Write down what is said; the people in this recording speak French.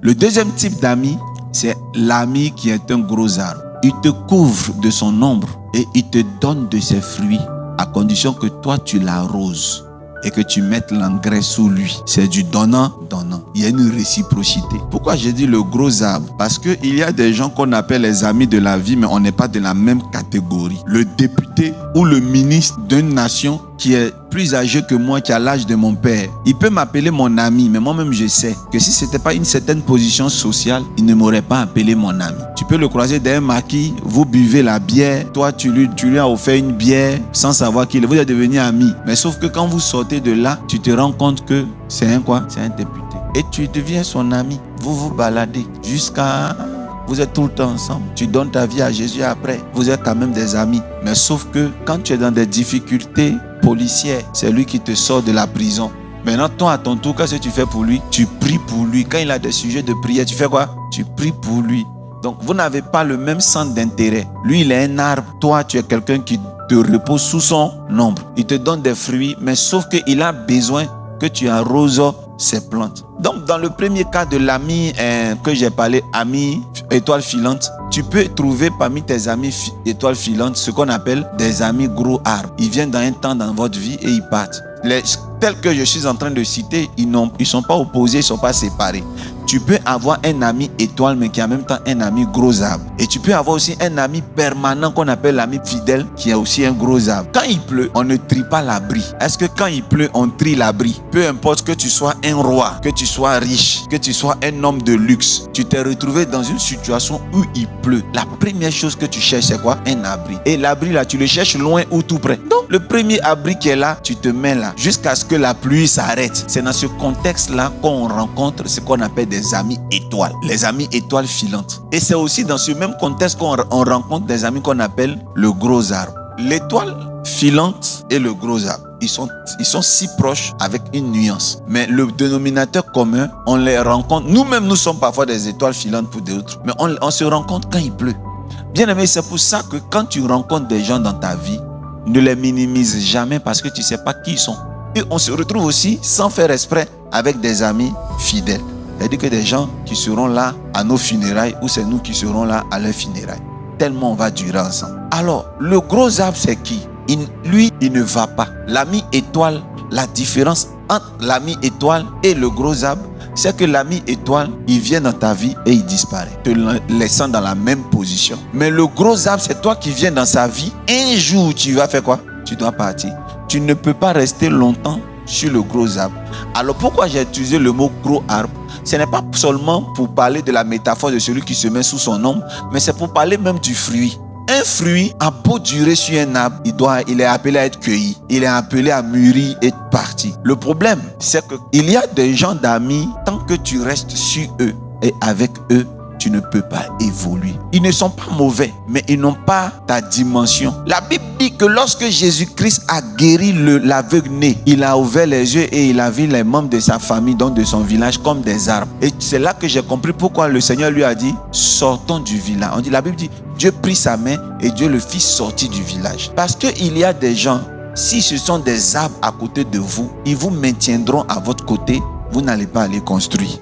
Le deuxième type d'ami, c'est l'ami qui est un gros arbre. Il te couvre de son ombre et il te donne de ses fruits à condition que toi tu l'arroses et que tu mettes l'engrais sous lui. C'est du donnant-donnant. Il y a une réciprocité. Pourquoi j'ai dit le gros arbre? Parce qu'il y a des gens qu'on appelle les amis de la vie, mais on n'est pas de la même catégorie. Le député ou le ministre d'une nation qui est plus âgé que moi, qui a l'âge de mon père, il peut m'appeler mon ami, mais moi-même je sais que si ce n'était pas une certaine position sociale, il ne m'aurait pas appelé mon ami. Tu peux le croiser d'un maquis, vous buvez la bière, toi tu lui as offert une bière sans savoir qu'il est, vous êtes devenus amis. Mais sauf que quand vous sortez de là, tu te rends compte que c'est un quoi? C'est un député. Et tu deviens son ami. Vous vous baladez jusqu'à... Vous êtes tout le temps ensemble. Tu donnes ta vie à Jésus après. Vous êtes quand même des amis. Mais sauf que quand tu es dans des difficultés policières, c'est lui qui te sort de la prison. Maintenant, toi, à ton tour, qu'est-ce que tu fais pour lui? Tu pries pour lui. Quand il a des sujets de prière, tu fais quoi? Tu pries pour lui. Donc, vous n'avez pas le même centre d'intérêt. Lui, il est un arbre. Toi, tu es quelqu'un qui te repose sous son ombre. Il te donne des fruits, mais sauf qu'il a besoin que tu arroses ses plantes. Donc, dans le premier cas de l'ami que j'ai parlé, ami étoile filante, tu peux trouver parmi tes amis étoiles filantes ce qu'on appelle des amis gros arbres. Ils viennent dans un temps dans votre vie et ils partent. Tels que je suis en train de citer, ils ne sont pas opposés, ils ne sont pas séparés. Tu peux avoir un ami étoile, mais qui est en même temps un ami gros arbre. Et tu peux avoir aussi un ami permanent qu'on appelle l'ami fidèle, qui est aussi un gros arbre. Quand il pleut, on ne trie pas l'abri. Est-ce que quand il pleut, on trie l'abri? Peu importe que tu sois un roi, que tu sois riche, que tu sois un homme de luxe, tu t'es retrouvé dans une situation où il pleut. La première chose que tu cherches, c'est quoi? Un abri. Et l'abri là, tu le cherches loin ou tout près. Donc, le premier abri qui est là, tu te mets là, jusqu'à ce que la pluie s'arrête. C'est dans ce contexte-là qu'on rencontre ce qu'on appelle des amis étoiles, les amis étoiles filantes. Et c'est aussi dans ce même contexte qu'on rencontre des amis qu'on appelle le gros arbre. L'étoile filante et le gros arbre, ils sont si proches avec une nuance. Mais le dénominateur commun, on les rencontre. Nous-mêmes, nous sommes parfois des étoiles filantes pour d'autres, mais on se rencontre quand il pleut. Bien aimé, c'est pour ça que quand tu rencontres des gens dans ta vie, ne les minimise jamais parce que tu ne sais pas qui ils sont. Et on se retrouve aussi, sans faire exprès, avec des amis fidèles. C'est-à-dire que des gens qui seront là à nos funérailles ou c'est nous qui serons là à leurs funérailles. Tellement on va durer ensemble. Alors, le gros arbre, c'est qui? Lui, il ne va pas. L'ami étoile, la différence entre l'ami étoile et le gros arbre, c'est que l'ami étoile, il vient dans ta vie et il disparaît, te laissant dans la même position. Mais le gros arbre, c'est toi qui viens dans sa vie. Un jour, tu vas faire quoi? Tu dois partir. Tu ne peux pas rester longtemps sur le gros arbre. Alors pourquoi j'ai utilisé le mot gros arbre? Ce n'est pas seulement pour parler de la métaphore de celui qui se met sous son ombre, mais c'est pour parler même du fruit. Un fruit a beau durer sur un arbre, il est appelé à être cueilli. Il est appelé à mûrir et partir. Le problème, c'est qu'il y a des gens d'amis, tant que tu restes sur eux et avec eux, tu ne peux pas évoluer. Ils ne sont pas mauvais, mais ils n'ont pas ta dimension. La Bible dit que lorsque Jésus-Christ a guéri l'aveugle né, il a ouvert les yeux et il a vu les membres de sa famille, donc de son village, comme des arbres. Et c'est là que j'ai compris pourquoi le Seigneur lui a dit, sortons du village. La Bible dit, Dieu prit sa main et Dieu le fit sortir du village. Parce qu'il y a des gens, si ce sont des arbres à côté de vous, ils vous maintiendront à votre côté, vous n'allez pas aller construire.